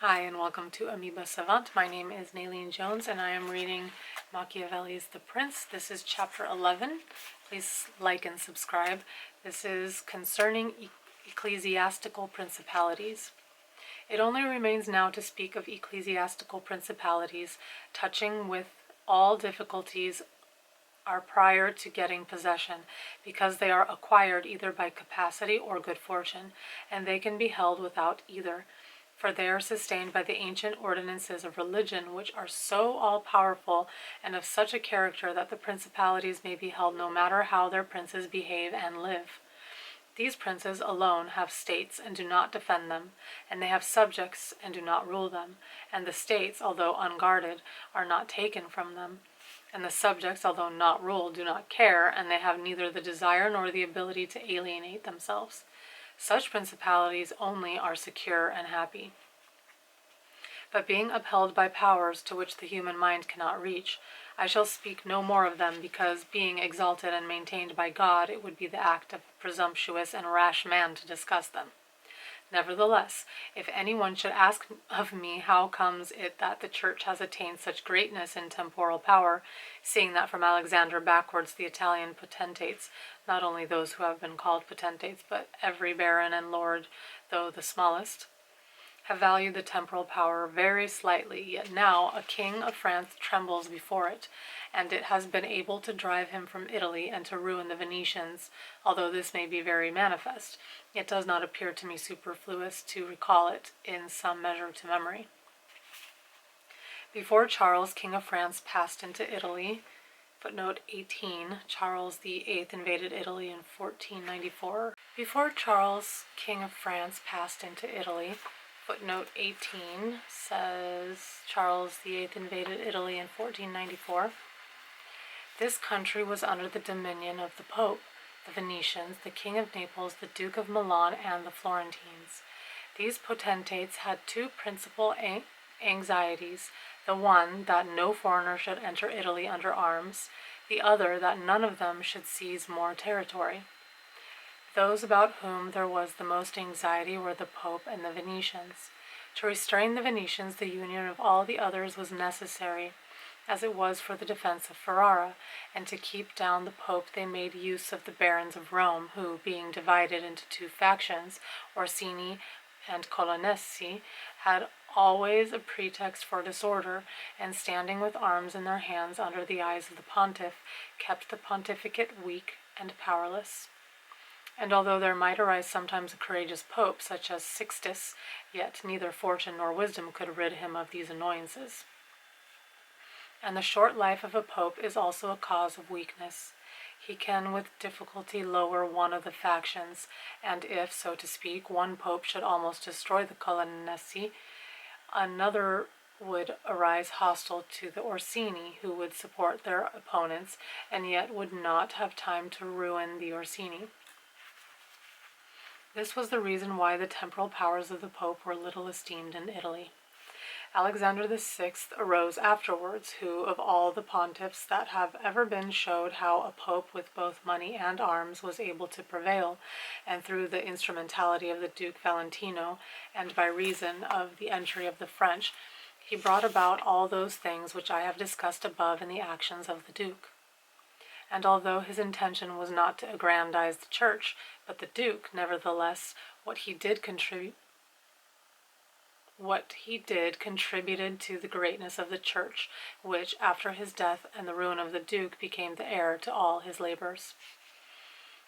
Hi and welcome to Amoeba Savant. My name is Nalinne Jones and I am reading Machiavelli's The Prince. This is chapter 11. Please like and subscribe. This is concerning ecclesiastical principalities. It only remains now to speak of ecclesiastical principalities, touching with all difficulties are prior to getting possession, because they are acquired either by capacity or good fortune, and they can be held without either. For they are sustained by the ancient ordinances of religion, which are so all-powerful and of such a character that the principalities may be held no matter how their princes behave and live. These princes alone have states and do not defend them, and they have subjects and do not rule them, and the states, although unguarded, are not taken from them. And the subjects, although not ruled, do not care, and they have neither the desire nor the ability to alienate themselves. Such principalities only are secure and happy. But being upheld by powers to which the human mind cannot reach, I shall speak no more of them, because, being exalted and maintained by God, it would be the act of a presumptuous and rash man to discuss them. Nevertheless, if anyone should ask of me how comes it that the Church has attained such greatness in temporal power, seeing that from Alexander backwards the Italian potentates, not only those who have been called potentates, but every baron and lord, though the smallest, have valued the temporal power very slightly, yet now a king of France trembles before it, and it has been able to drive him from Italy and to ruin the Venetians. Although this may be very manifest, it does not appear to me superfluous to recall it in some measure to memory. Before Charles, King of France, passed into Italy, footnote 18, Charles VIII invaded Italy in 1494. Before Charles, King of France, passed into Italy, footnote 18 says Charles VIII invaded Italy in 1494. This country was under the dominion of the Pope, the Venetians, the King of Naples, the Duke of Milan, and the Florentines. These potentates had two principal anxieties: the one, that no foreigner should enter Italy under arms; the other, that none of them should seize more territory. Those about whom there was the most anxiety were the Pope and the Venetians. To restrain the Venetians, the union of all the others was necessary, as it was for the defense of Ferrara, and to keep down the Pope they made use of the barons of Rome, who, being divided into two factions, Orsini and Colonnesi, had always a pretext for disorder, and standing with arms in their hands under the eyes of the pontiff, kept the pontificate weak and powerless. And although there might arise sometimes a courageous pope, such as Sixtus, yet neither fortune nor wisdom could rid him of these annoyances. And the short life of a pope is also a cause of weakness. He can with difficulty lower one of the factions, and if, so to speak, one pope should almost destroy the Colonnesi, another would arise hostile to the Orsini, who would support their opponents, and yet would not have time to ruin the Orsini. This was the reason why the temporal powers of the Pope were little esteemed in Italy. Alexander VI arose afterwards, who, of all the pontiffs that have ever been, showed how a pope with both money and arms was able to prevail, and through the instrumentality of the Duke Valentino, and by reason of the entry of the French, he brought about all those things which I have discussed above in the actions of the Duke. And although his intention was not to aggrandize the Church, but the Duke, nevertheless, what he did contributed to the greatness of the Church, which, after his death and the ruin of the Duke, became the heir to all his labors.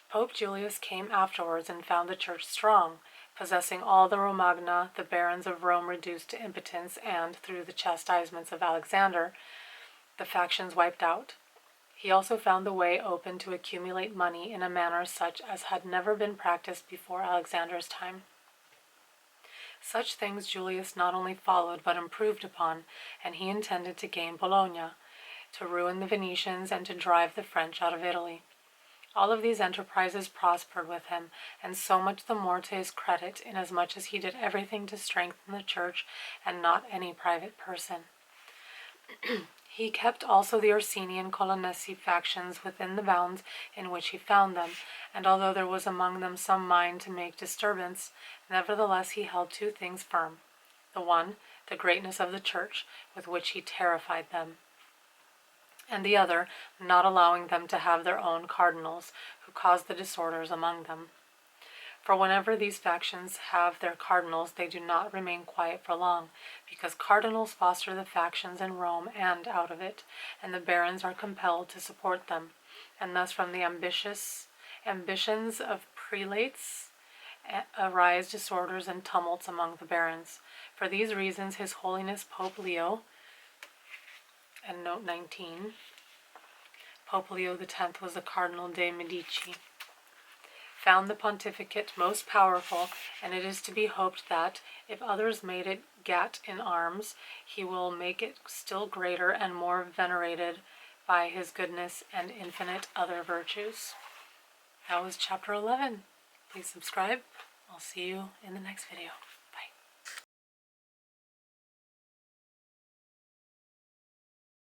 Pope Julius came afterwards and found the Church strong, possessing all the Romagna, the barons of Rome reduced to impotence, and, through the chastisements of Alexander, the factions wiped out. He also found the way open to accumulate money in a manner such as had never been practiced before Alexander's time. Such things Julius not only followed but improved upon, and he intended to gain Bologna, to ruin the Venetians, and to drive the French out of Italy. All of these enterprises prospered with him, and so much the more to his credit, inasmuch as he did everything to strengthen the Church and not any private person. He kept also the Orsini and Colonnesi factions within the bounds in which he found them, and although there was among them some mind to make disturbance, nevertheless he held two things firm: The one, the greatness of the church, with which he terrified them, and the other, not allowing them to have their own cardinals, who caused the disorders among them. For whenever these factions have their cardinals, they do not remain quiet for long, because cardinals foster the factions in Rome and out of it, and the barons are compelled to support them, and thus from the ambitions of prelates arise disorders and tumults among the barons. For these reasons His Holiness Pope Leo, and note 19, Pope Leo X was a Cardinal de' Medici, found the pontificate most powerful, and it is to be hoped that, if others made it gat in arms, he will make it still greater and more venerated by his goodness and infinite other virtues. That was chapter 11. Please subscribe. I'll see you in the next video.